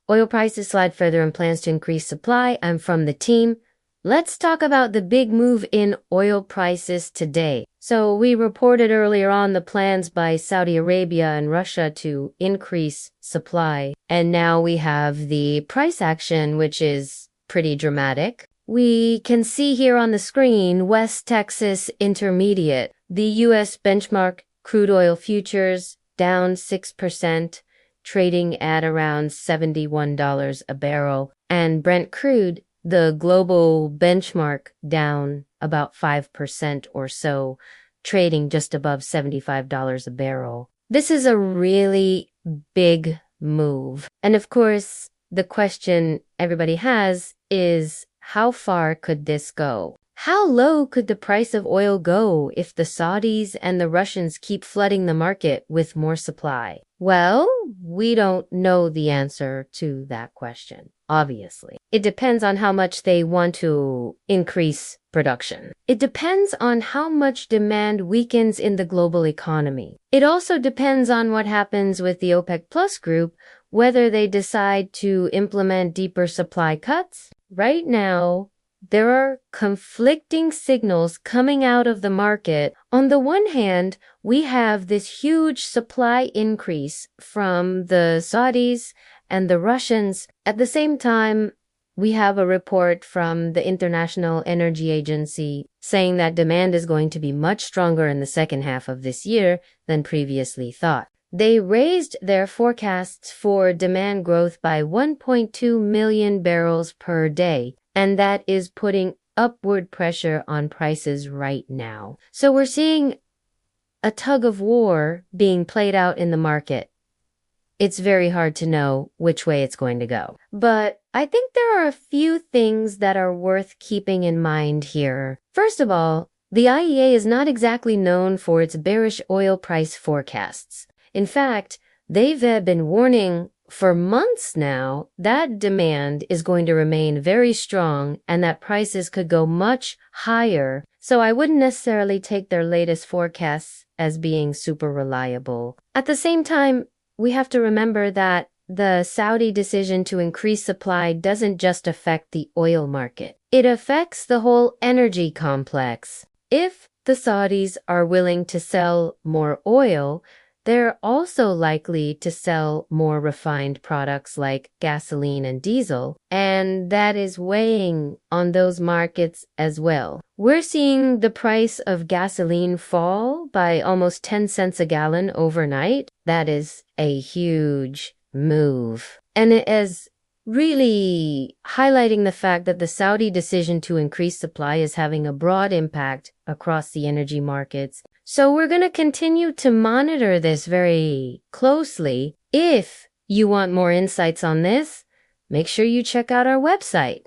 Oil prices slide further and plans to increase supply. I'm from the team. Let's talk about the big move in oil prices today. So we reported earlier on the plans by Saudi Arabia and Russia to increase supply. And now we have the price action, which is pretty dramatic. We can see here on the screen West Texas Intermediate, the U.S. benchmark crude oil futures down 6%, trading at around $71 a barrel, and Brent crude, the global benchmark, down about 5% or so, trading just above $75 a barrel. This is a really big move. And of course, the question everybody has is, how far could this go? How low could the price of oil go if the Saudis and the Russians keep flooding the market with more supply? Well, we don't know the answer to that question, obviously. It depends on how much they want to increase production. It depends on how much demand weakens in the global economy. It also depends on what happens with the OPEC Plus group, whether they decide to implement deeper supply cuts. Right now, there are conflicting signals coming out of the market. On the one hand, we have this huge supply increase from the Saudis and the Russians. At the same time, we have a report from the International Energy Agency saying that demand is going to be much stronger in the second half of this year than previously thought. They raised their forecasts for demand growth by 1.2 million barrels per day. And that is putting upward pressure on prices right now. So we're seeing a tug of war being played out in the market. It's very hard to know which way it's going to go. But I think there are a few things that are worth keeping in mind here. First of all, the IEA is not exactly known for its bearish oil price forecasts. In fact, they've been warning for months now that demand is going to remain very strong and that prices could go much higher. So I wouldn't necessarily take their latest forecasts as being super reliable. At the same time, we have to remember that the Saudi decision to increase supply doesn't just affect the oil market. It affects the whole energy complex. If the Saudis are willing to sell more oil, they're also likely to sell more refined products like gasoline and diesel, and that is weighing on those markets as well. We're seeing the price of gasoline fall by almost 10 cents a gallon overnight. That is a huge move. And it is really highlighting the fact that the Saudi decision to increase supply is having a broad impact across the energy markets. So we're going to continue to monitor this very closely. If you want more insights on this, make sure you check out our website.